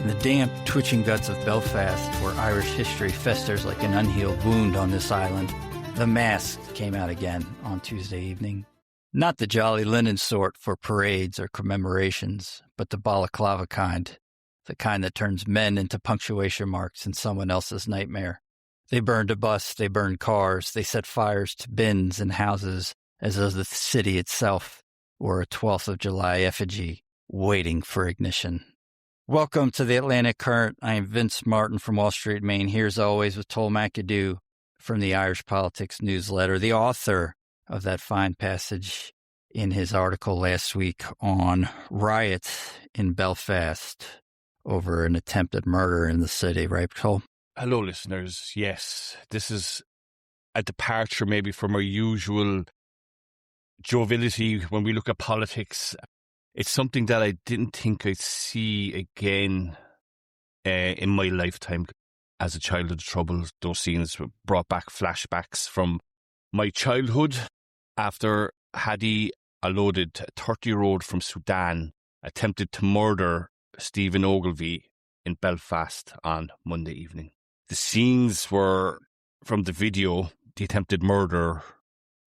In the damp, twitching guts of Belfast, where Irish history festers like an unhealed wound on this island, the mask came out again on Tuesday evening. Not the jolly linen sort for parades or commemorations, but the balaclava kind, the kind that turns men into punctuation marks in someone else's nightmare. They burned a bus, they burned cars, they set fires to bins and houses as though the city itself were a 12th of July effigy waiting for ignition. Welcome to the Atlantic Current. I am Vince Martin from Wall Street, Maine, here as always with Tull McAdoo from the Irish Politics newsletter, the author of that fine passage in his article last week on riots in Belfast over an attempted murder in the city, right, Tull? Hello, listeners. Yes, this is a departure maybe from our usual joviality when we look at politics. It's something that I didn't think I'd see again in my lifetime. As a child of the Troubles, those scenes brought back flashbacks from my childhood after Hadi, a loaded 30-year-old from Sudan, attempted to murder Stephen Ogilvy in Belfast on Monday evening. The scenes were from the video. The attempted murder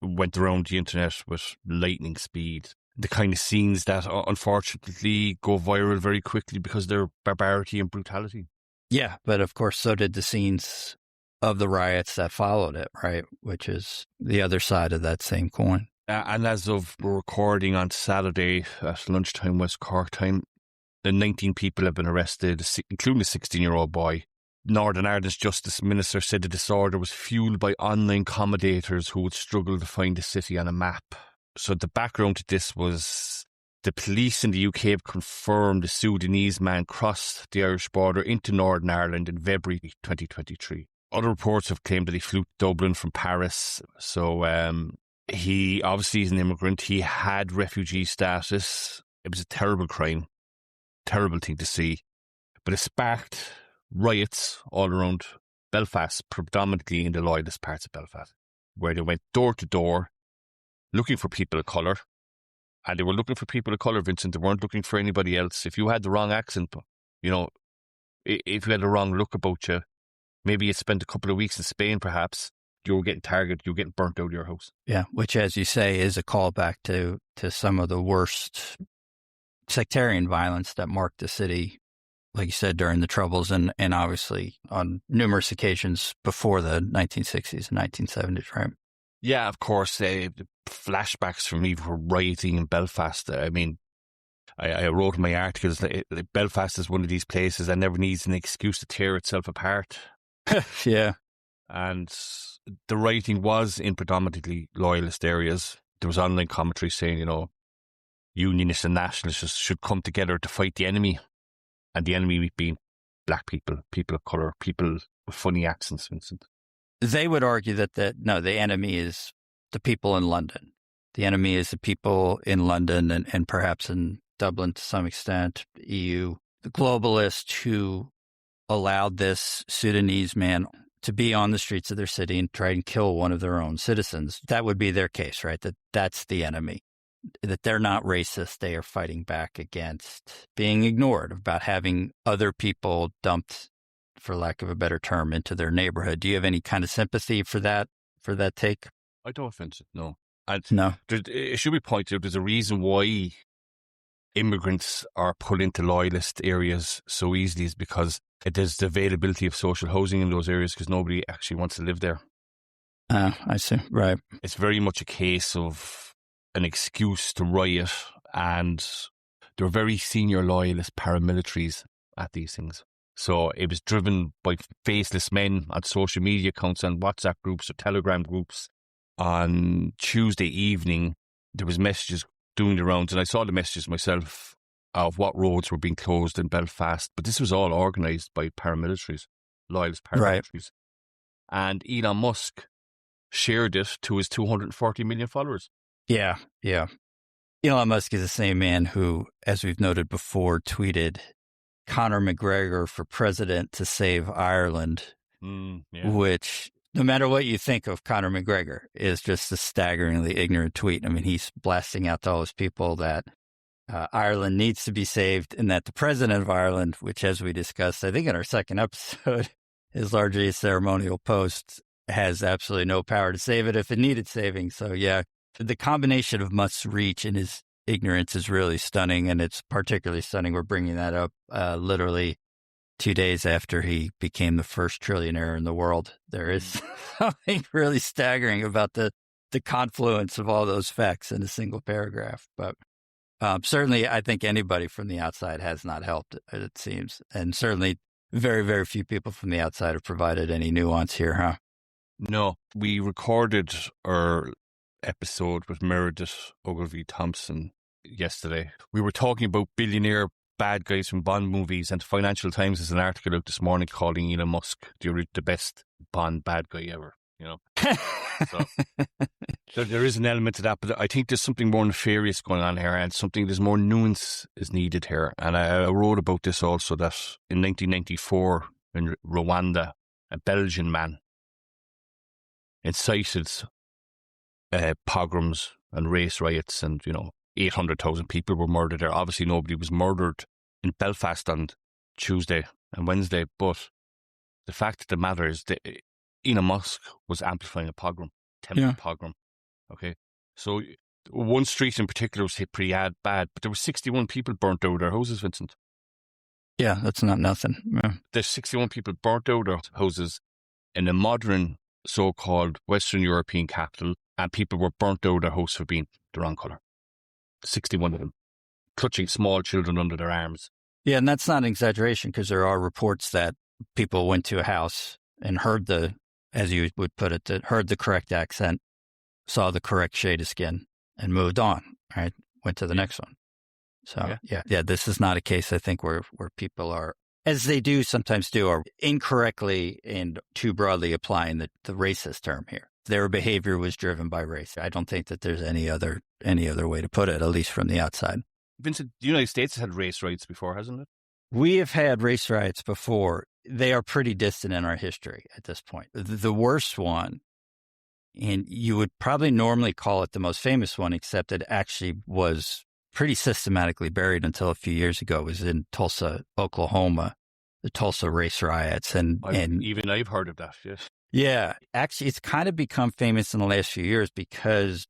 went around the internet with lightning speed. The kind of scenes that unfortunately go viral very quickly because of their barbarity and brutality. Yeah, but of course so did the scenes of the riots that followed it, right? Which is the other side of that same coin. And as of we're recording on Saturday at lunchtime West Cork time, the 19 people have been arrested, including a 16-year-old boy. Northern Ireland's Justice Minister said the disorder was fueled by online commentators who would struggle to find the city on a map. So the background to this was the police in the UK have confirmed the Sudanese man crossed the Irish border into Northern Ireland in February 2023. Other reports have claimed that he flew to Dublin from Paris. So he obviously is an immigrant. He had refugee status. It was a terrible crime, terrible thing to see. But it sparked riots all around Belfast, predominantly in the loyalist parts of Belfast, where they went door to door looking for people of colour. And they were looking for people of colour, Vincent. They weren't looking for anybody else. If you had the wrong accent, you know, if you had the wrong look about you, maybe you spent a couple of weeks in Spain, perhaps, you were getting targeted, you were getting burnt out of your house. Yeah, which, as you say, is a callback to some of the worst sectarian violence that marked the city, like you said, during the Troubles and obviously on numerous occasions before the 1960s and 1970s, right? Yeah, of course. The flashbacks for me were rioting in Belfast. I mean, I wrote in my articles that Belfast is one of these places that never needs an excuse to tear itself apart. Yeah. And the rioting was in predominantly loyalist areas. There was online commentary saying, you know, unionists and nationalists should come together to fight the enemy. And the enemy being black people, people of colour, people with funny accents, Vincent. They would argue that the enemy is the people in London. The enemy is the people in London and perhaps in Dublin to some extent, EU. The globalists who allowed this Sudanese man to be on the streets of their city and try and kill one of their own citizens. That would be their case, right? That's the enemy. That they're not racist. They are fighting back against being ignored, about having other people dumped, for lack of a better term, into their neighborhood. Do you have any kind of sympathy for that take? I don't, Vincent, no. No. It should be pointed out, there's a reason why immigrants are put into loyalist areas so easily is because there's the availability of social housing in those areas because nobody actually wants to live there. I see. Right. It's very much a case of an excuse to riot, and there are very senior loyalist paramilitaries at these things. So it was driven by faceless men on social media accounts and WhatsApp groups or Telegram groups. On Tuesday evening, there was messages doing the rounds, and I saw the messages myself of what roads were being closed in Belfast. But this was all organised by paramilitaries, loyalist paramilitaries. Right. And Elon Musk shared it to his 240 million followers. Yeah. Elon Musk is the same man who, as we've noted before, tweeted Conor McGregor for president to save Ireland, which, no matter what you think of Conor McGregor, is just a staggeringly ignorant tweet. I mean, he's blasting out to all those people that Ireland needs to be saved, and that the president of Ireland, which, as we discussed, I think in our second episode, is largely a ceremonial post, has absolutely no power to save it if it needed saving. So, yeah, the combination of Musk's reach and his ignorance is really stunning, and it's particularly stunning. We're bringing that up literally 2 days after he became the first trillionaire in the world. There is something really staggering about the confluence of all those facts in a single paragraph. But certainly, I think anybody from the outside has not helped, it seems. And certainly very, very few people from the outside have provided any nuance here, huh? No, we recorded our episode with Meredith Ogilvie-Thompson yesterday. We were talking about billionaire bad guys from Bond movies, and Financial Times has an article out this morning calling Elon Musk the best Bond bad guy ever, you know. So there is an element to that, but I think there's something more nefarious going on here, and there's more nuance is needed here. And I wrote about this also, that in 1994 in Rwanda, a Belgian man incited pogroms and race riots, and 800,000 people were murdered there. Obviously nobody was murdered in Belfast on Tuesday and Wednesday, but the fact of the matter is that Elon Musk was amplifying a pogrom, pogrom. Okay, so one street in particular was hit pretty bad, but there were 61 people burnt out of their houses, Vincent. Yeah, that's not nothing. Yeah. There's 61 people burnt out of their houses in a modern so-called Western European capital, and people were burnt out of their house for being the wrong colour. 61 of them, clutching small children under their arms. Yeah, and that's not an exaggeration, because there are reports that people went to a house and heard as you would put it, heard the correct accent, saw the correct shade of skin, and moved on, right? Went to the next one. So, yeah, this is not a case, I think, where people are, as they do sometimes do, are incorrectly and too broadly applying the racist term here. Their behavior was driven by race. I don't think that there's any other way to put it, at least from the outside. Vincent, the United States has had race riots before, hasn't it? We have had race riots before. They are pretty distant in our history at this point. The worst one, and you would probably normally call it the most famous one, except it actually was pretty systematically buried until a few years ago, was in Tulsa, Oklahoma, the Tulsa race riots. And even I've heard of that, yes. Yeah, actually, it's kind of become famous in the last few years because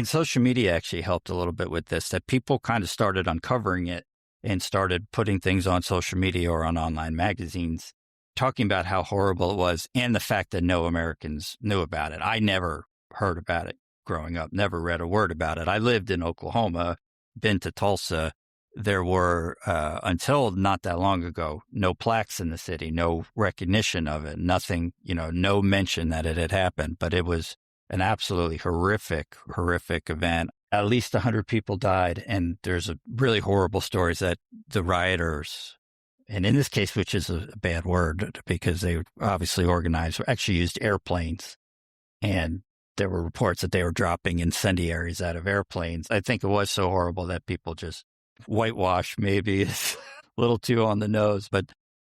social media actually helped a little bit with this, that people kind of started uncovering it and started putting things on social media or on online magazines, talking about how horrible it was and the fact that no Americans knew about it. I never heard about it growing up, never read a word about it. I lived in Oklahoma, been to Tulsa. There were, until not that long ago, no plaques in the city, no recognition of it, nothing, no mention that it had happened. But it was an absolutely horrific event. At least 100 people died. And there's really horrible stories that the rioters, and in this case, which is a bad word because they obviously organized, actually used airplanes. And there were reports that they were dropping incendiaries out of airplanes. I think it was so horrible that people just whitewash maybe is a little too on the nose, but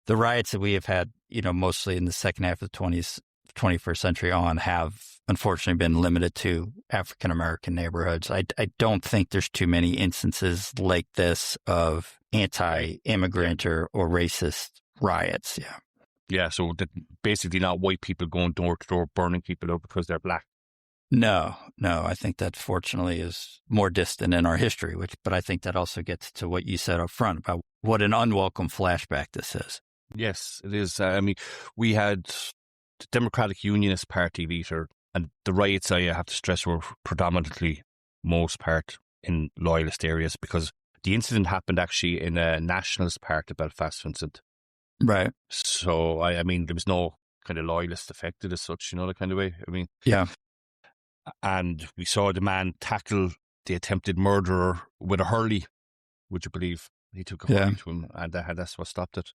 the riots that we have had, mostly in the second half of the 21st century on, have unfortunately been limited to African-American neighborhoods. I don't think there's too many instances like this of anti-immigrant or racist riots. Yeah. Yeah. So basically not white people going door to door burning people out because they're black. No, I think that fortunately is more distant in our history, but I think that also gets to what you said up front about what an unwelcome flashback this is. Yes, it is. We had the Democratic Unionist Party leader, and the riots, I have to stress, were predominantly most part in loyalist areas, because the incident happened actually in a nationalist part of Belfast, Vincent. Right. So, there was no kind of loyalist affected as such, the kind of way. Yeah. And we saw the man tackle the attempted murderer with a hurley. Would you believe? He took a hurley to him, and that's what stopped it.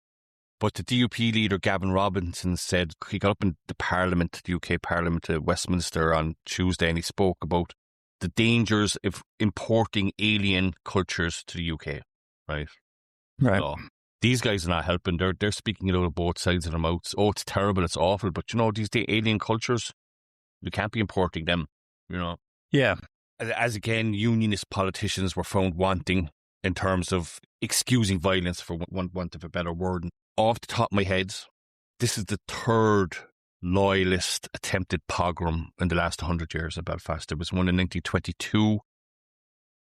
But the DUP leader, Gavin Robinson, said he got up in the Parliament, the UK Parliament at Westminster on Tuesday, and he spoke about the dangers of importing alien cultures to the UK. Right. So these guys are not helping. They're speaking it out of both sides of their mouths. Oh, it's terrible, it's awful. But these alien cultures, you can't be importing them. Yeah. As again, unionist politicians were found wanting in terms of excusing violence, for want of a better word. And off the top of my head, this is the third loyalist attempted pogrom in the last 100 years in Belfast. There was one in 1922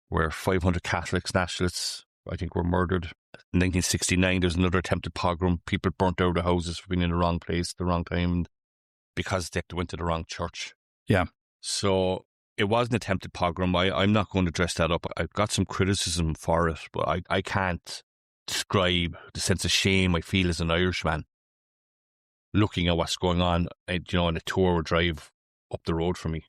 where 500 Catholics, nationalists, I think, were murdered. In 1969, there's another attempted pogrom. People burnt out their houses for being in the wrong place at the wrong time because they went to the wrong church. Yeah. So it was an attempted pogrom. I'm not going to dress that up. I've got some criticism for it, but I can't describe the sense of shame I feel as an Irishman looking at what's going on, on a 2-hour drive up the road from me,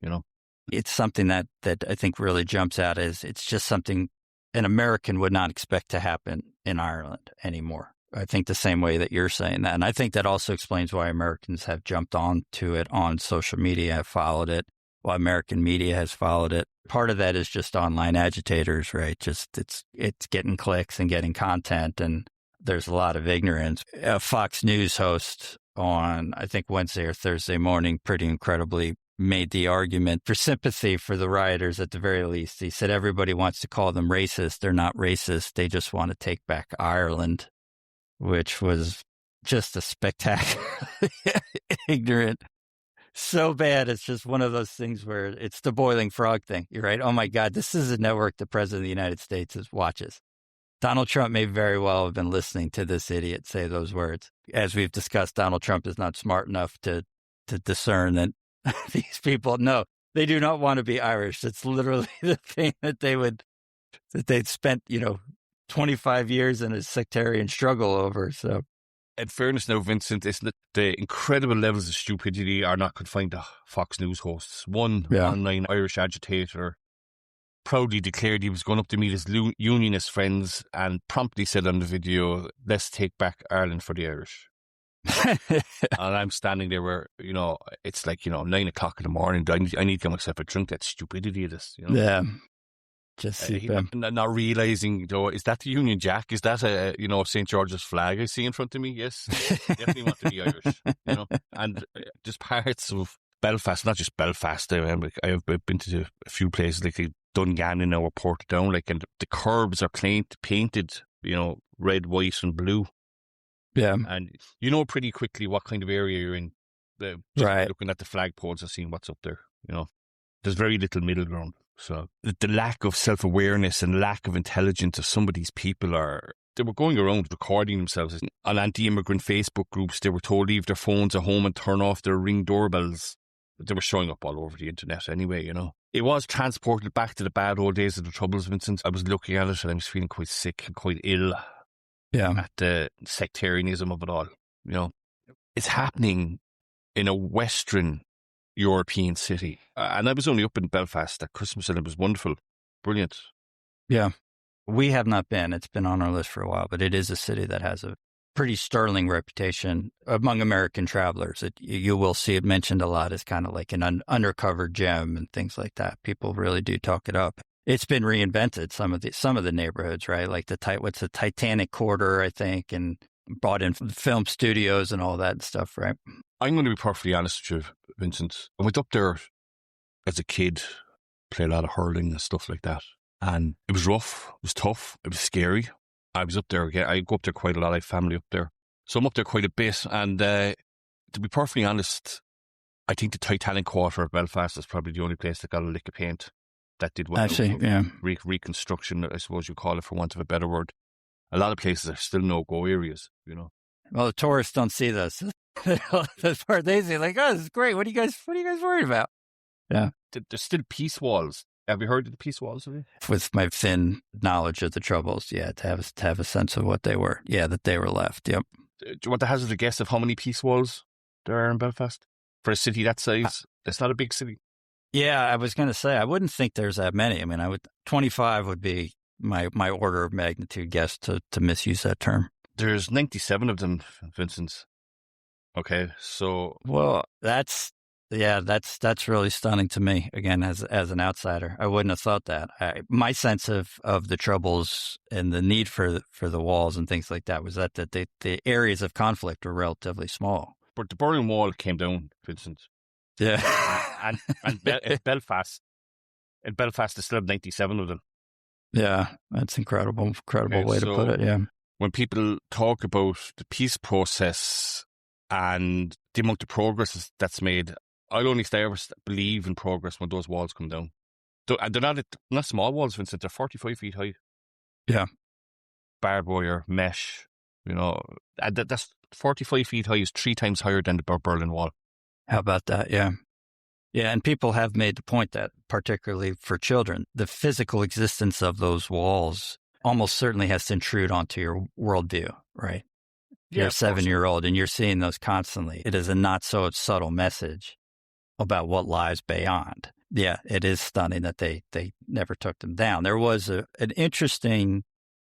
It's something that I think really jumps out as it's just something an American would not expect to happen in Ireland anymore. I think the same way that you're saying that. And I think that also explains why Americans have jumped onto it on social media, have followed it, why American media has followed it. Part of that is just online agitators, right? Just it's getting clicks and getting content, and there's a lot of ignorance. A Fox News host on, I think, Wednesday or Thursday morning, pretty incredibly made the argument for sympathy for the rioters at the very least. He said everybody wants to call them racist. They're not racist. They just want to take back Ireland, which was just a spectacular ignorant. So bad. It's just one of those things where it's the boiling frog thing. You're right. Oh my God, this is a network the president of the United States watches. Donald Trump may very well have been listening to this idiot say those words. As we've discussed, Donald Trump is not smart enough to discern that these people, no, they do not want to be Irish. It's literally the thing that they'd spent, 25 years in a sectarian struggle over. So, in fairness now, Vincent, isn't it the incredible levels of stupidity are not confined to Fox News hosts? One online Irish agitator proudly declared he was going up to meet his unionist friends and promptly said on the video, "Let's take back Ireland for the Irish." And I'm standing there where, it's like, 9 o'clock in the morning. I need to get myself a drink. That stupidity of this, Yeah. Just not realising, is that the Union Jack? Is that St. George's flag I see in front of me? Yes. Definitely want to be Irish, And just parts of Belfast, not just Belfast. I've been to a few places like Dungannon or Portadown, and the curbs are painted, red, white and blue. Yeah. And pretty quickly what kind of area you're in. Right. Looking at the flagpoles and seeing what's up there, There's very little middle ground. So the lack of self-awareness and lack of intelligence of some of these people they were going around recording themselves on anti-immigrant Facebook groups. They were told to leave their phones at home and turn off their Ring doorbells. They were showing up all over the internet anyway, It was transported back to the bad old days of the Troubles, Vincent. I was looking at it and I was feeling quite sick and quite ill. Yeah. At the sectarianism of it all. It's happening in a Western European city. And I was only up in Belfast at Christmas and it was wonderful. Brilliant. Yeah. We have not been. It's been on our list for a while, but it is a city that has a pretty sterling reputation among American travelers. You will see it mentioned a lot as kind of like an undercover gem and things like that. People really do talk it up. It's been reinvented, some of the neighborhoods, right? Like the Titanic Quarter, I think, and brought in film studios and all that stuff, right? I'm going to be perfectly honest with you, Vincent. I went up there as a kid, played a lot of hurling and stuff like that. And it was rough, it was tough, it was scary. I was up there again. I go up there quite a lot. I have family up there. So I'm up there quite a bit. And to be perfectly honest, I think the Titanic Quarter of Belfast is probably the only place that got a lick of paint. That did well. Actually, yeah. Reconstruction, I suppose you call it, for want of a better word. A lot of places are still no-go areas, Well, the tourists don't see this. That's part they see, like, oh, this is great. What are you guys worried about? Yeah. There's still peace walls. Have you heard of the peace walls? With my thin knowledge of the Troubles, yeah, to have a sense of what they were. Yeah, that they were left, yep. Do you want to hazard a guess of how many peace walls there are in Belfast? For a city that size, it's not a big city. Yeah, I was going to say, I wouldn't think there's that many. I mean, 25 would be my order of magnitude guess to misuse that term. There's 97 of them, Vincent. Okay, so... Well, that's really stunning to me, again, as an outsider. I wouldn't have thought that. My sense of the Troubles and the need for the walls and things like that was that the areas of conflict were relatively small. But the Berlin Wall came down, Vincent. Yeah. and Belfast, they still have 97 of them. Yeah, that's incredible Okay, way to put so it. Yeah. when people talk about the peace process and the amount of progress that's made, I'll only ever believe in progress when those walls come down. And they're not small walls, Vincent. They're 45 feet high. Yeah. Barbed wire, mesh, and that's 45 feet high is 3 times higher than the Berlin Wall. How about that? Yeah. Yeah. And people have made the point that, particularly for children, the physical existence of those walls almost certainly has to intrude onto your worldview, right? You're a Of course. 7-year-old and you're seeing those constantly. It is a not so subtle message about what lies beyond. Yeah, it is stunning that they never took them down. There was an interesting,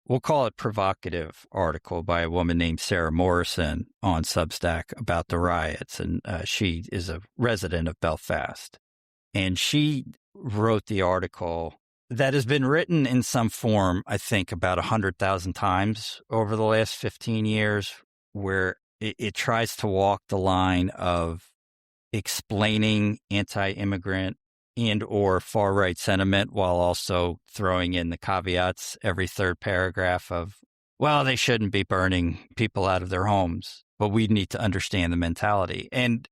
we'll call it provocative, article by a woman named Sarah Morrison on Substack about the riots. And she is a resident of Belfast. And she wrote the article that has been written in some form, I think, about 100,000 times over the last 15 years, where it tries to walk the line of explaining anti-immigrant and or far-right sentiment while also throwing in the caveats every third paragraph of, well, they shouldn't be burning people out of their homes, but we need to understand the mentality. And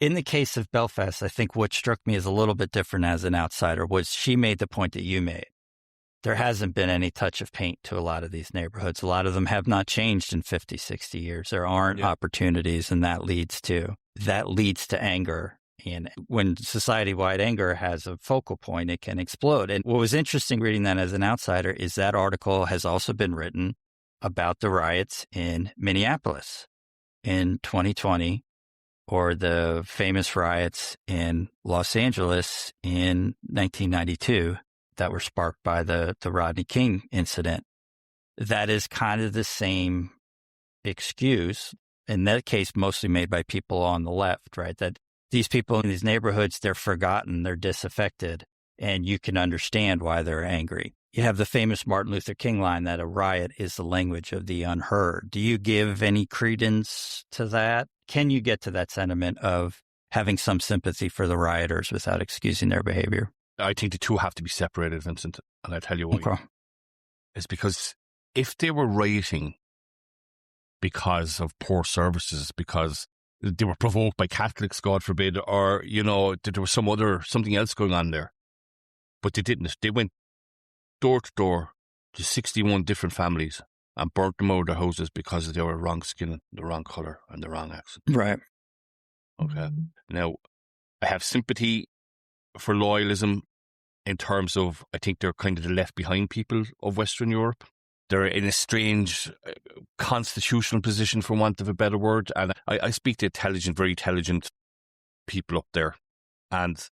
in the case of Belfast, I think what struck me as a little bit different as an outsider was she made the point that you made. There hasn't been any touch of paint to a lot of these neighborhoods. A lot of them have not changed in 50, 60 years. There aren't opportunities, and that leads to anger. And when society-wide anger has a focal point, it can explode. And what was interesting reading that as an outsider is that article has also been written about the riots in Minneapolis in 2020, or the famous riots in Los Angeles in 1992 that were sparked by the Rodney King incident. That is kind of the same excuse, in that case mostly made by people on the left, right? That these people in these neighborhoods, they're forgotten, they're disaffected, and you can understand why they're angry. You have the famous Martin Luther King line that a riot is the language of the unheard. Do you give any credence to that? Can you get to that sentiment of having some sympathy for the rioters without excusing their behavior? I think the two have to be separated, Vincent, and I'll tell you why. Okay. It's because if they were rioting because of poor services, because they were provoked by Catholics, God forbid, or, there was something else going on there, but they didn't. They went door to door to 61 different families and burnt them out of their houses because they were wrong skin, the wrong colour, and the wrong accent. Right. Okay. Now, I have sympathy for loyalism in terms of, I think they're kind of the left behind people of Western Europe. They're in a strange constitutional position, for want of a better word. And I speak to very intelligent people up there, and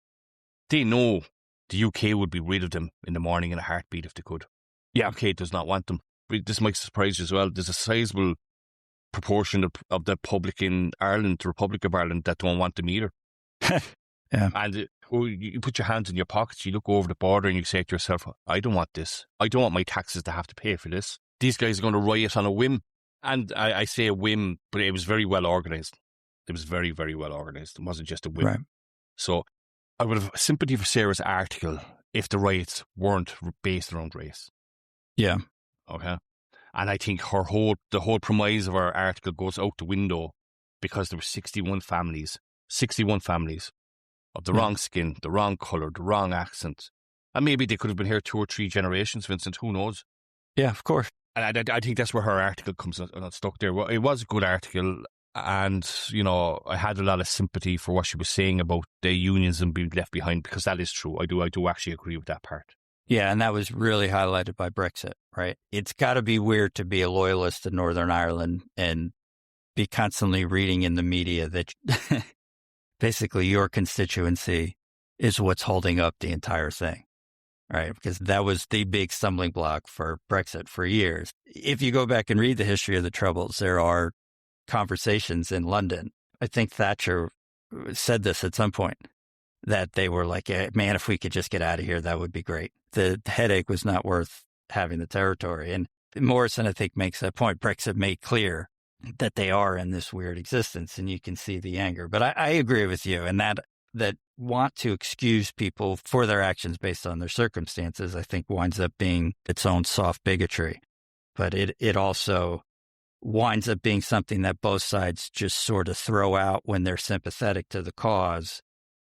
they know the UK would be rid of them in the morning in a heartbeat if they could. Yeah. UK does not want them. This might surprise you as well. There's a sizable proportion of the public in Ireland, the Republic of Ireland, that don't want them either. Yeah. And you put your hands in your pockets, you look over the border and you say to yourself, I don't want this. I don't want my taxes to have to pay for this. These guys are going to riot on a whim. And I say a whim, but it was very well organised. It was very, very well organised. It wasn't just a whim. Right. So I would have sympathy for Sarah's article if the riots weren't based around race. Yeah. Okay. And I think the whole premise of our article goes out the window because there were 61 families of the wrong skin, the wrong colour, the wrong accent. And maybe they could have been here 2 or 3 generations, Vincent, who knows? Yeah, of course. And I think that's where her article comes stuck there. Well, it was a good article, and, I had a lot of sympathy for what she was saying about the unions and being left behind, because that is true. I do actually agree with that part. Yeah, and that was really highlighted by Brexit, right? It's got to be weird to be a loyalist in Northern Ireland and be constantly reading in the media that basically your constituency is what's holding up the entire thing, right? Because that was the big stumbling block for Brexit for years. If you go back and read the history of the Troubles, there are conversations in London. I think Thatcher said this at some point, that they were like, man, if we could just get out of here, that would be great. The headache was not worth having the territory. And Morrison, I think, makes that point. Brexit made clear that they are in this weird existence, and you can see the anger. But I agree with you. And that that want to excuse people for their actions based on their circumstances, I think winds up being its own soft bigotry. But it also winds up being something that both sides just sort of throw out when they're sympathetic to the cause.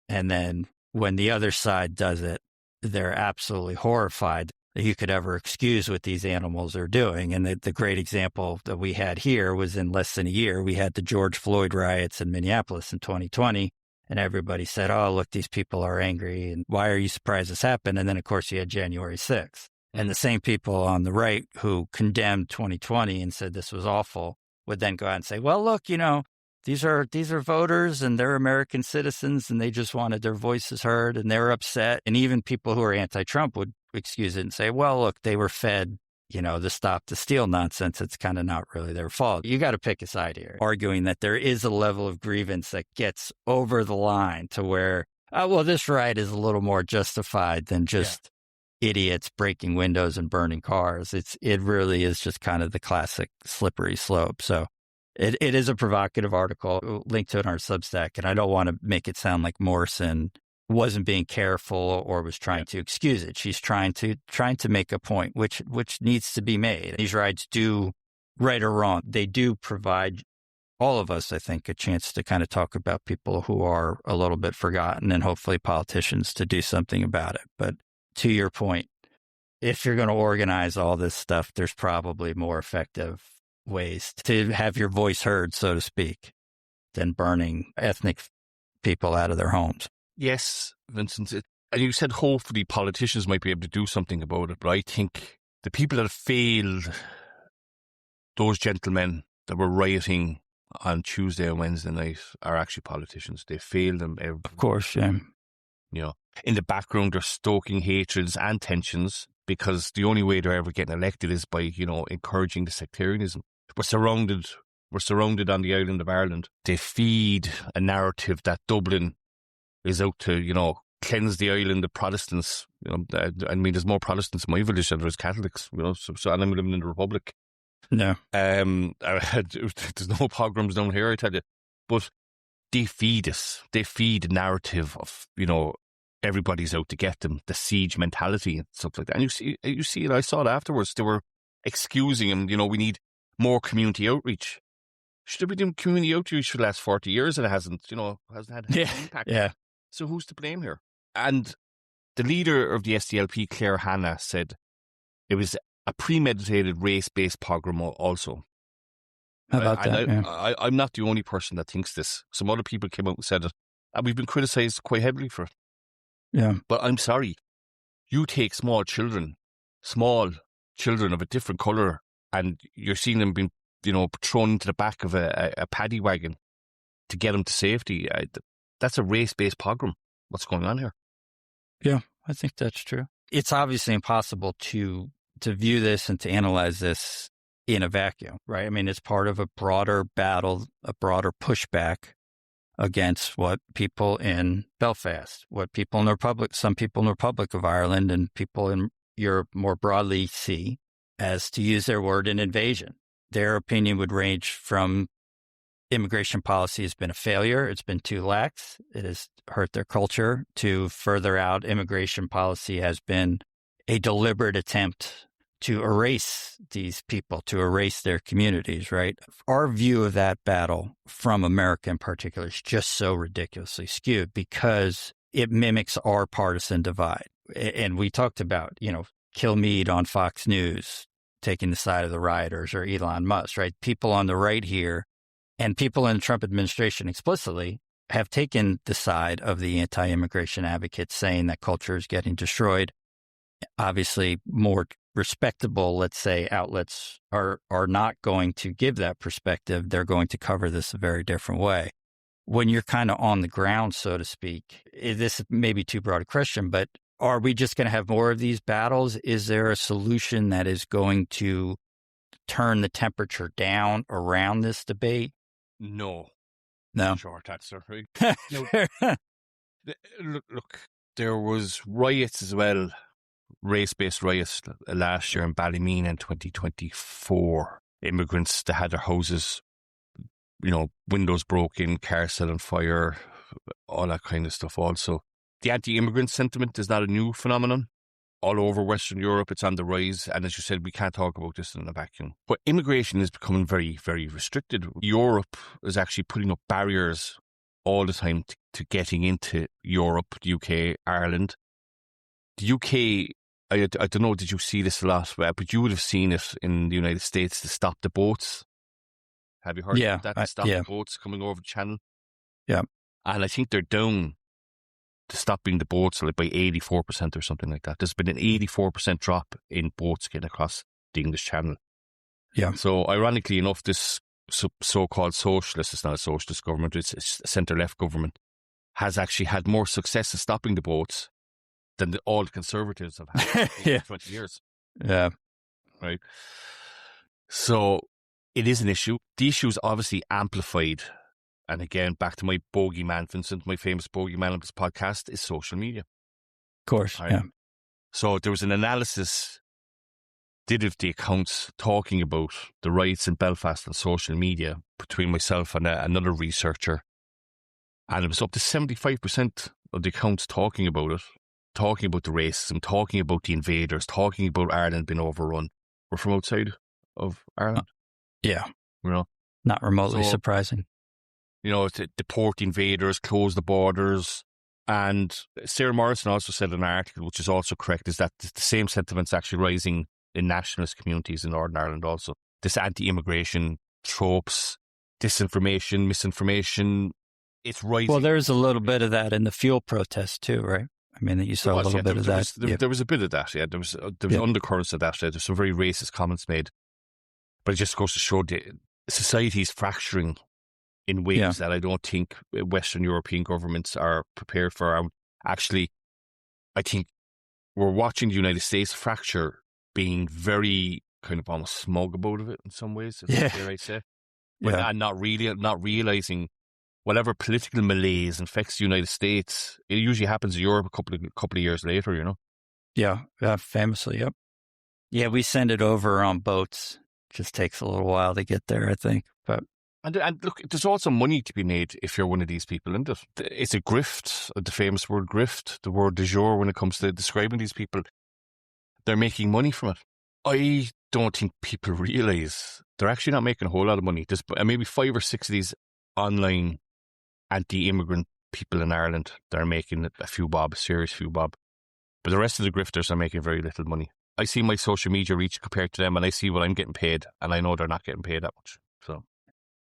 And then when the other side does it, they're absolutely horrified that you could ever excuse what these animals are doing. And the great example that we had here was in less than a year, we had the George Floyd riots in Minneapolis in 2020. And everybody said, oh, look, these people are angry. And why are you surprised this happened? And then, of course, you had January 6th. And the same people on the right who condemned 2020 and said this was awful would then go out and say, well, look, these are voters and they're American citizens and they just wanted their voices heard and they're upset. And even people who are anti-Trump would excuse it and say, well, look, they were fed, the stop the steal nonsense. It's kind of not really their fault. You got to pick a side here, arguing that there is a level of grievance that gets over the line to where, well, this riot is a little more justified than just idiots breaking windows and burning cars. It really is just kind of the classic slippery slope. So it is a provocative article. We'll link to it on our Substack, and I don't want to make it sound like Morrison wasn't being careful or was trying to excuse it. She's trying to make a point, which needs to be made. These riots do, right or wrong, they do provide all of us, I think, a chance to kind of talk about people who are a little bit forgotten and hopefully politicians to do something about it. But to your point, if you're going to organize all this stuff, there's probably more effective ways to have your voice heard, so to speak, than burning ethnic people out of their homes. Yes, Vincent. And you said hopefully politicians might be able to do something about it, but I think the people that have failed those gentlemen that were rioting on Tuesday and Wednesday night are actually politicians. They failed them. Of course, yeah. In the background, they're stoking hatreds and tensions because the only way they're ever getting elected is by, encouraging the sectarianism. We're surrounded on the island of Ireland. They feed a narrative that Dublin is out to, cleanse the island of Protestants. There's more Protestants in my village than there's Catholics, so and I'm living in the Republic. No. There's no pogroms down here, I tell you. But they feed us. They feed a narrative of, everybody's out to get them, the siege mentality and stuff like that. And you see it, I saw it afterwards. They were excusing him, we need more community outreach. Should have been doing community outreach for the last 40 years and it hasn't had an impact. Yeah. So who's to blame here? And the leader of the SDLP, Claire Hanna, said it was a premeditated race-based pogrom also. How about that? I'm not the only person that thinks this. Some other people came out and said it, and we've been criticised quite heavily for it. Yeah. But I'm sorry, you take small children of a different colour, and you're seeing them being, thrown into the back of a paddy wagon to get them to safety. That's a race-based pogrom. What's going on here? Yeah, I think that's true. It's obviously impossible to view this and to analyze this in a vacuum, right? I mean, it's part of a broader battle, a broader pushback against what people in Belfast, what people in the Republic, some people in the Republic of Ireland and people in Europe more broadly see as, to use their word, an invasion. Their opinion would range from immigration policy has been a failure, it's been too lax, it has hurt their culture, to further out, immigration policy has been a deliberate attempt to erase these people, to erase their communities, right? Our view of that battle from America in particular is just so ridiculously skewed because it mimics our partisan divide. And we talked about, Kilmeade on Fox News taking the side of the rioters, or Elon Musk, right? People on the right here and people in the Trump administration explicitly have taken the side of the anti-immigration advocates, saying that culture is getting destroyed. Obviously, more respectable, let's say, outlets are not going to give that perspective. They're going to cover this a very different way. When you're kind of on the ground, so to speak, this may be too broad a question, but are we just going to have more of these battles? Is there a solution that is going to turn the temperature down around this debate? No. Short answer. Look, there was riots as well, race-based riots last year in Ballymena in 2024. Immigrants that had their houses, windows broken, cars set on fire, all that kind of stuff also. The anti-immigrant sentiment is not a new phenomenon. All over Western Europe, it's on the rise. And as you said, we can't talk about this in a vacuum. But immigration is becoming very, very restricted. Europe is actually putting up barriers all the time to getting into Europe, the UK, Ireland. The UK, I don't know, did you see this a lot? But you would have seen it in the United States to stop the boats. Have you heard of that? To stop the boats coming over the channel? Yeah. And I think they're down to stopping the boats like by 84% or something like that. There's been an 84% drop in boats getting across the English Channel. Yeah. So ironically enough, this so-called socialist, it's not a socialist government, it's a centre-left government, has actually had more success in stopping the boats than all the Conservatives have had in 20 years. Yeah. Right. So it is an issue. The issue is obviously amplified. And again, back to my bogeyman, Vincent, my famous bogeyman of this podcast is social media. Of course, right? Yeah. So there was an analysis did of the accounts talking about the riots in Belfast on social media between myself and another researcher. And it was up to 75% of the accounts talking about it, talking about the racism, talking about the invaders, talking about Ireland being overrun. We're from outside of Ireland. Yeah. You know? Not remotely surprising. You know, to deport invaders, close the borders. And Sarah Morrison also said in an article, which is also correct, is that the same sentiment's actually rising in nationalist communities in Northern Ireland also. This anti-immigration tropes, disinformation, misinformation, it's rising. Well, there's a little bit of that in the fuel protests too, right? I mean, you saw a little bit of that. There was a bit of that, yeah. There was undercurrents of that. There's some very racist comments made. But it just goes to show the society's fracturing in ways that I don't think Western European governments are prepared for. Actually, I think we're watching the United States fracture, being very kind of almost smug about it in some ways, dare I say. And not realizing whatever political malaise infects the United States, it usually happens in Europe a couple of years later, you know? Yeah, famously, yep. Yeah, we send it over on boats. Just takes a little while to get there, I think. But And look, there's also money to be made if you're one of these people, isn't it? It's a grift, the famous word grift, the word du jour when it comes to describing these people. They're making money from it. I don't think people realise they're actually not making a whole lot of money. There's maybe 5 or 6 of these online anti-immigrant people in Ireland that are making a few bob, a serious few bob. But the rest of the grifters are making very little money. I see my social media reach compared to them, and I see what I'm getting paid, and I know they're not getting paid that much. So,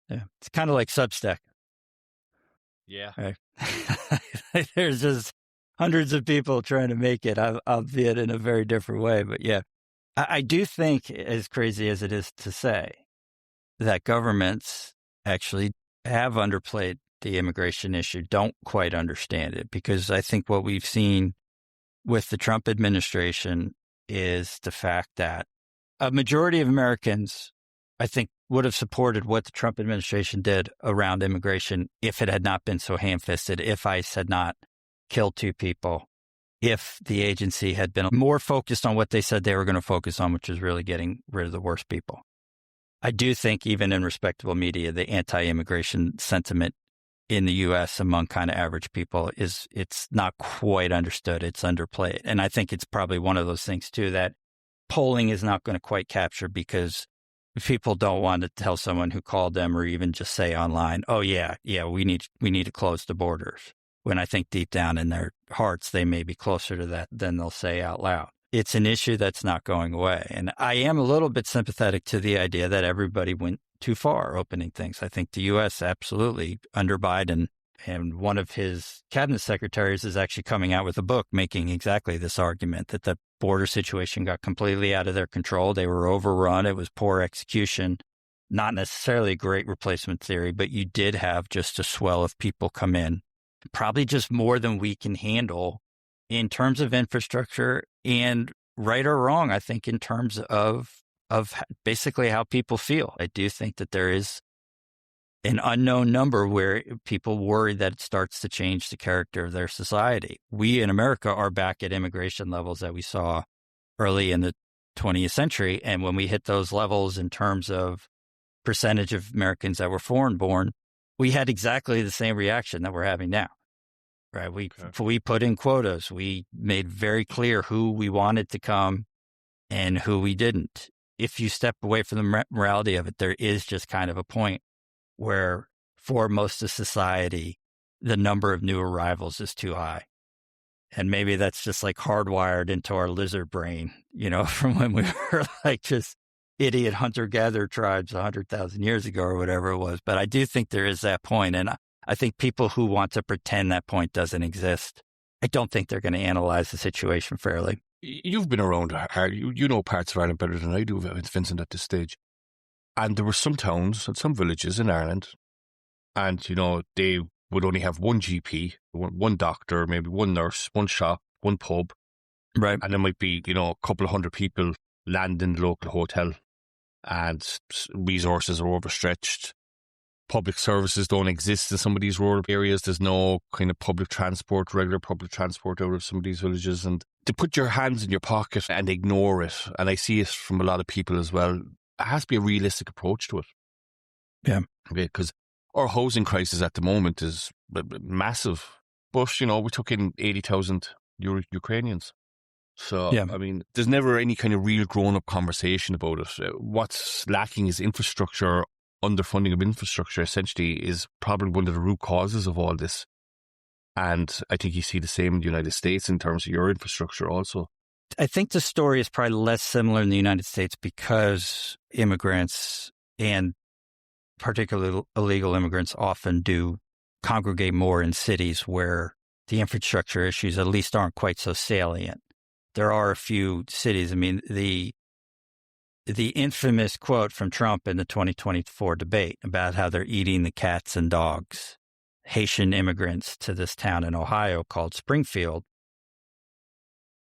yeah, it's kind of like Substack. Yeah. Right. There's just hundreds of people trying to make it, albeit in a very different way. But yeah, I do think, as crazy as it is to say, that governments actually have underplayed the immigration issue, don't quite understand it, because I think what we've seen with the Trump administration is the fact that a majority of Americans, I think, would have supported what the Trump administration did around immigration if it had not been so ham-fisted, if ICE had not killed 2 people, if the agency had been more focused on what they said they were going to focus on, which is really getting rid of the worst people. I do think even in respectable media, the anti-immigration sentiment in the U.S. among kind of average people it's not quite understood. It's underplayed. And I think it's probably one of those things too that polling is not going to quite capture, because people don't want to tell someone who called them or even just say online, oh yeah, we need to close the borders. When I think deep down in their hearts, they may be closer to that than they'll say out loud. It's an issue that's not going away. And I am a little bit sympathetic to the idea that everybody went too far opening things. I think the U.S. absolutely, under Biden, and one of his cabinet secretaries is actually coming out with a book making exactly this argument, that the border situation got completely out of their control. They were overrun. It was poor execution, not necessarily a great replacement theory, but you did have just a swell of people come in, probably just more than we can handle in terms of infrastructure, and right or wrong, I think in terms of basically how people feel. I do think that there is an unknown number where people worry that it starts to change the character of their society. We in America are back at immigration levels that we saw early in the 20th century. And when we hit those levels in terms of percentage of Americans that were foreign born, we had exactly the same reaction that we're having now. right? Okay. We put in quotas. We made very clear who we wanted to come and who we didn't. If you step away from the morality of it, there is just kind of a point where for most of society, the number of new arrivals is too high. And maybe that's just like hardwired into our lizard brain, from when we were like just idiot hunter-gatherer tribes 100,000 years ago or whatever it was. But I do think there is that point. And I think people who want to pretend that point doesn't exist, I don't think they're going to analyze the situation fairly. You've been around, you know parts of Ireland better than I do, Vincent, at this stage. And there were some towns and some villages in Ireland, and, they would only have one GP, one doctor, maybe one nurse, one shop, one pub. Right. And there might be, a couple of hundred people land in the local hotel, and resources are overstretched. Public services don't exist in some of these rural areas. There's no kind of regular public transport out of some of these villages. And to put your hands in your pocket and ignore it, and I see it from a lot of people as well, it has to be a realistic approach to it. Yeah. Okay, because our housing crisis at the moment is massive. But, we took in 80,000 Ukrainians. So, yeah. I mean, there's never any kind of real grown-up conversation about it. What's lacking is infrastructure. Underfunding of infrastructure essentially is probably one of the root causes of all this. And I think you see the same in the United States in terms of your infrastructure also. I think the story is probably less similar in the United States because immigrants, and particularly illegal immigrants, often do congregate more in cities where the infrastructure issues at least aren't quite so salient. There are a few cities. I mean, the infamous quote from Trump in the 2024 debate about how they're eating the cats and dogs, Haitian immigrants to this town in Ohio called Springfield,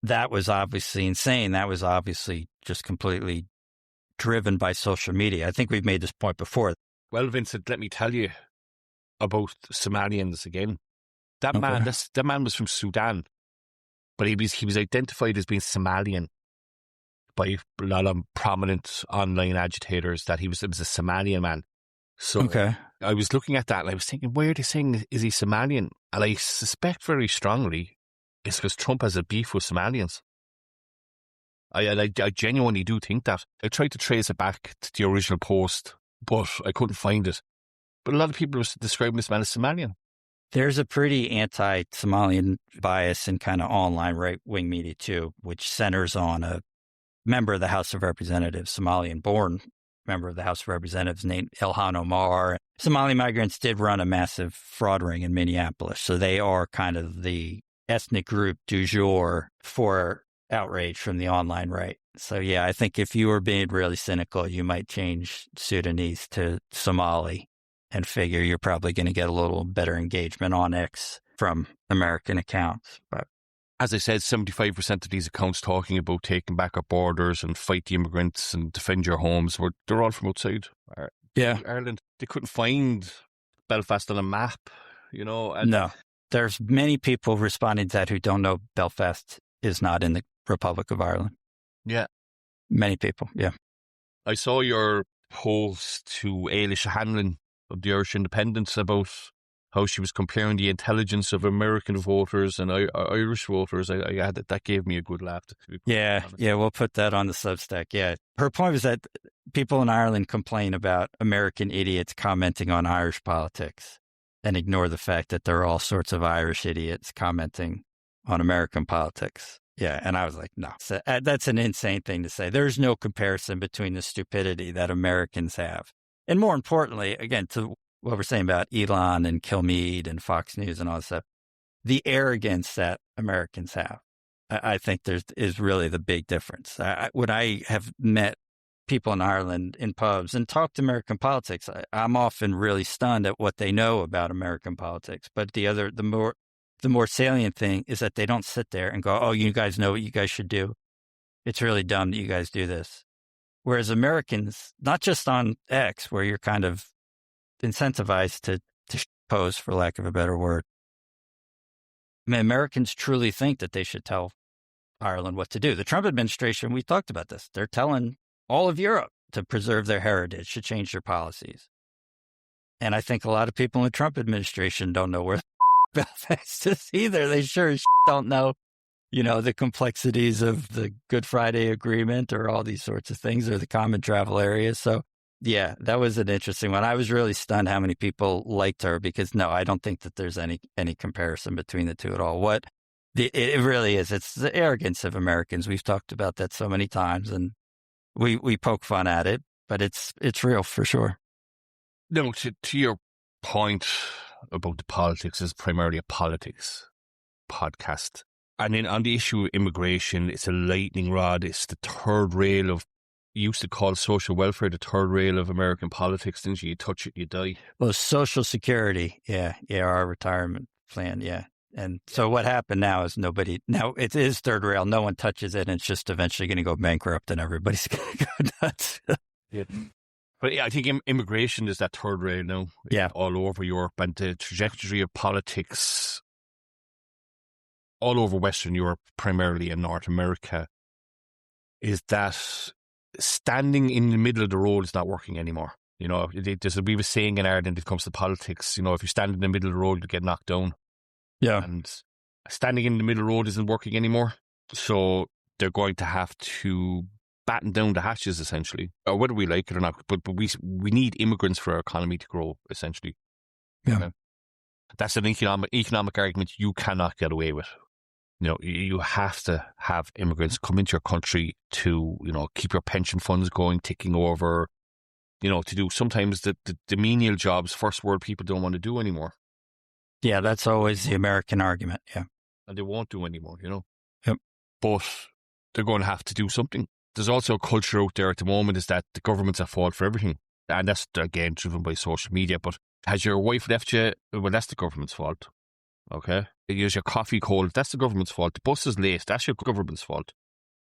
that was obviously insane. That was obviously just completely driven by social media. I think we've made this point before. Well, Vincent, let me tell you about Somalians again. That man was from Sudan, but he was identified as being Somalian by a lot of prominent online agitators, that it was a Somalian man. So I was looking at that and I was thinking, why are they saying, is he Somalian? And I suspect very strongly it's because Trump has a beef with Somalians. I genuinely do think that. I tried to trace it back to the original post, but I couldn't find it. But a lot of people are describing this man as Somalian. There's a pretty anti-Somalian bias in kind of online right-wing media too, which centers on a member of the House of Representatives, Somalian-born member of the House of Representatives named Ilhan Omar. Somali migrants did run a massive fraud ring in Minneapolis, so they are kind of the ethnic group du jour for outrage from the online right. So yeah, I think if you were being really cynical, you might change Sudanese to Somali and figure you're probably going to get a little better engagement on X from American accounts. But as I said, 75% of these accounts talking about taking back our borders and fight the immigrants and defend your homes, they're all from outside Ireland. They couldn't find Belfast on a map, And no, there's many people responding to that who don't know Belfast is not in the Republic of Ireland. Yeah. Many people, yeah. I saw your post to Ailish Hanlon of the Irish Independence about how she was comparing the intelligence of American voters and Irish voters. I had that gave me a good laugh. Yeah, we'll put that on the Substack. Yeah, her point was that people in Ireland complain about American idiots commenting on Irish politics and ignore the fact that there are all sorts of Irish idiots commenting on American politics. Yeah, and I was like, no, that's an insane thing to say. There's no comparison between the stupidity that Americans have. And more importantly, again, to what we're saying about Elon and Kilmeade and Fox News and all that stuff, the arrogance that Americans have, I think is really the big difference. When I have met people in Ireland in pubs and talked American politics, I'm often really stunned at what they know about American politics. But the more salient thing is that they don't sit there and go, oh, you guys know what you guys should do. It's really dumb that you guys do this. Whereas Americans, not just on X, where you're kind of incentivized to pose, for lack of a better word, I mean, Americans truly think that they should tell Ireland what to do. The Trump administration, we talked about this. They're telling all of Europe to preserve their heritage, to change their policies. And I think a lot of people in the Trump administration don't know where Belfast is either. They sure as don't know, the complexities of the Good Friday Agreement or all these sorts of things or the common travel areas. So, yeah, that was an interesting one. I was really stunned how many people liked her because, no, I don't think that there's any comparison between the two at all. It really is. It's the arrogance of Americans. We've talked about that so many times, and we poke fun at it, but it's real for sure. No, to your point about the politics, is primarily a politics podcast. And then on the issue of immigration, it's a lightning rod. It's the third rail of, you used to call social welfare the third rail of American politics, didn't you? You touch it, you die. Well, Social Security, yeah, our retirement plan, yeah. And so what happened now is now it is third rail. No one touches it, and it's just eventually going to go bankrupt, and everybody's going to go nuts. Yeah. But yeah, I think immigration is that third rail now. Yeah. All over Europe, and the trajectory of politics all over Western Europe, primarily in North America, is that standing in the middle of the road is not working anymore. We have a saying in Ireland, it comes to politics, if you stand in the middle of the road, you get knocked down. Yeah. And standing in the middle of the road isn't working anymore. So they're going to have to batten down the hatches, essentially, or whether we like it or not. But we need immigrants for our economy to grow, essentially. Yeah. That's an economic argument you cannot get away with. You have to have immigrants come into your country to, keep your pension funds going, ticking over, to do sometimes the menial jobs first world people don't want to do anymore. Yeah, that's always the American argument, yeah. And they won't do anymore, Yep. But they're going to have to do something. There's also a culture out there at the moment is that the government's at fault for everything. And that's, again, driven by social media. But has your wife left you? Well, that's the government's fault. Okay? Is your coffee cold? That's the government's fault. The bus is late. That's your government's fault.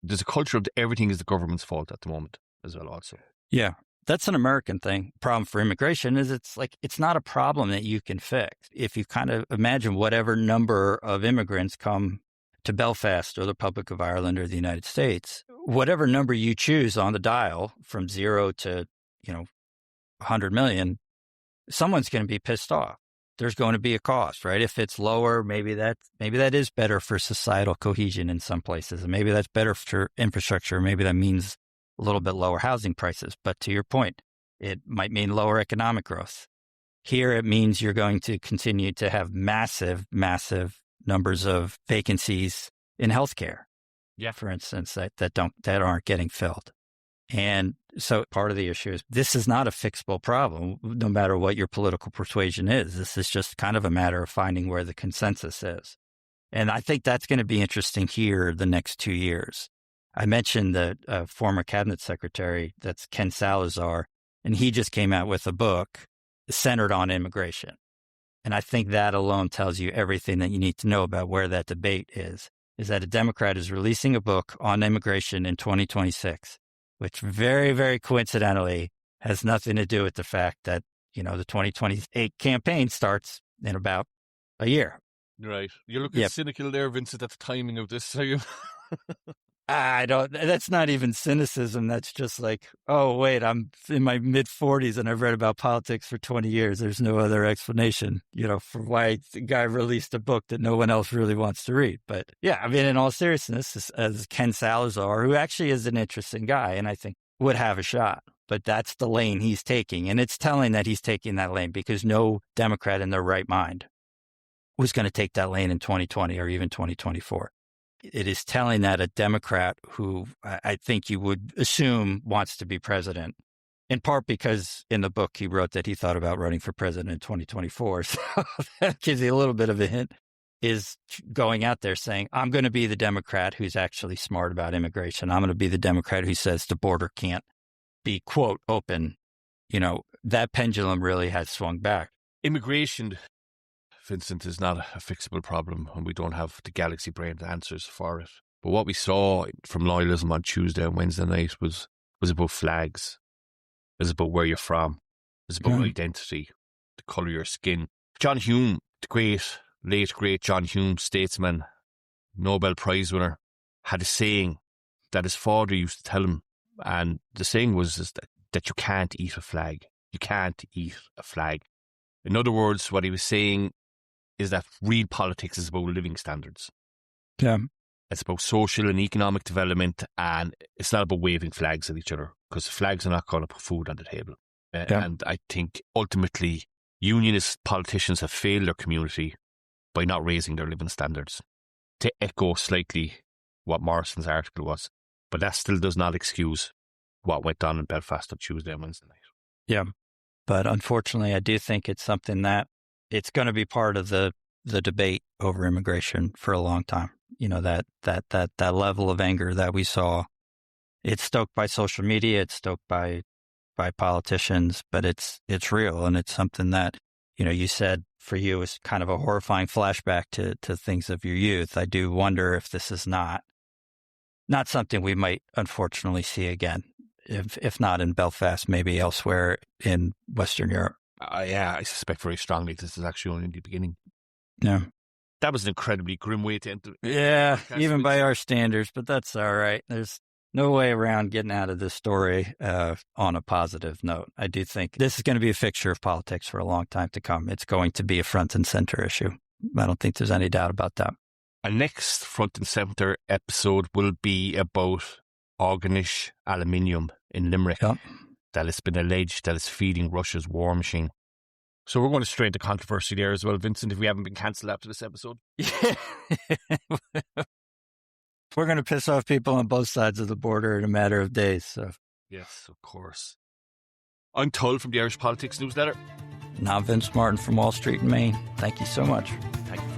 There's a culture of everything is the government's fault at the moment as well also. Yeah. That's an American thing. Problem for immigration is it's not a problem that you can fix. If you kind of imagine whatever number of immigrants come to Belfast or the Republic of Ireland or the United States, whatever number you choose on the dial from 0 to, 100 million, someone's going to be pissed off. There's going to be a cost, right? If it's lower, maybe that is better for societal cohesion in some places. And maybe that's better for infrastructure. Maybe that means a little bit lower housing prices. But to your point, it might mean lower economic growth. Here, it means you're going to continue to have massive, massive numbers of vacancies in healthcare. Yeah. For instance, that aren't getting filled. And so part of the issue is this is not a fixable problem, no matter what your political persuasion is. This is just kind of a matter of finding where the consensus is. And I think that's going to be interesting here the next 2 years. I mentioned the former cabinet secretary, that's Ken Salazar, and he just came out with a book centered on immigration. And I think that alone tells you everything that you need to know about where that debate is that a Democrat is releasing a book on immigration in 2026, which very, very coincidentally has nothing to do with the fact that, the 2028 campaign starts in about a year. Right. You're looking cynical there, Vincent, at the timing of this, are you? That's not even cynicism. That's just like, oh, wait, I'm in my mid-40s and I've read about politics for 20 years. There's no other explanation, for why the guy released a book that no one else really wants to read. But yeah, I mean, in all seriousness, as Ken Salazar, who actually is an interesting guy and I think would have a shot, but that's the lane he's taking. And it's telling that he's taking that lane because no Democrat in their right mind was going to take that lane in 2020 or even 2024. It is telling that a Democrat who I think you would assume wants to be president, in part because in the book he wrote that he thought about running for president in 2024. So that gives you a little bit of a hint, is going out there saying, I'm going to be the Democrat who's actually smart about immigration. I'm going to be the Democrat who says the border can't be, quote, open. That pendulum really has swung back. Immigration, Vincent, is not a fixable problem, and we don't have the galaxy brain answers for it. But what we saw from loyalism on Tuesday and Wednesday night was about flags. It was about where you're from. It was about identity, the colour of your skin. John Hume, the late great John Hume, statesman, Nobel Prize winner, had a saying that his father used to tell him, and the saying was that you can't eat a flag. You can't eat a flag. In other words, what he was saying, is that real politics is about living standards. Yeah. It's about social and economic development, and it's not about waving flags at each other, because flags are not going to put food on the table. And I think ultimately unionist politicians have failed their community by not raising their living standards. To echo slightly what Morrison's article was, but that still does not excuse what went on in Belfast on Tuesday and Wednesday night. Yeah. But unfortunately, I do think it's something that it's going to be part of the debate over immigration for a long time. You know, that level of anger that we saw, it's stoked by social media, it's stoked by politicians, but it's real, and it's something that, you know, you said for you is kind of a horrifying flashback to things of your youth. I do wonder if this is not something we might unfortunately see again. If not in Belfast, maybe elsewhere in Western Europe. Yeah, I suspect very strongly this is actually only the beginning. Yeah. That was an incredibly grim way to end. Yeah, even by our standards, but that's all right. There's no way around getting out of this story on a positive note. I do think this is going to be a fixture of politics for a long time to come. It's going to be a front and center issue. I don't think there's any doubt about that. Our next front and center episode will be about Organish aluminium in Limerick that has been alleged that is feeding Russia's war machine. So we're going to stray into controversy there as well, Vincent, if we haven't been cancelled after this episode. Yeah. We're going to piss off people on both sides of the border in a matter of days. So. Yes, of course. I'm Tull from the Irish Politics Newsletter. And I'm Vince Martin from Wall Street in Maine. Thank you so much. Thank you.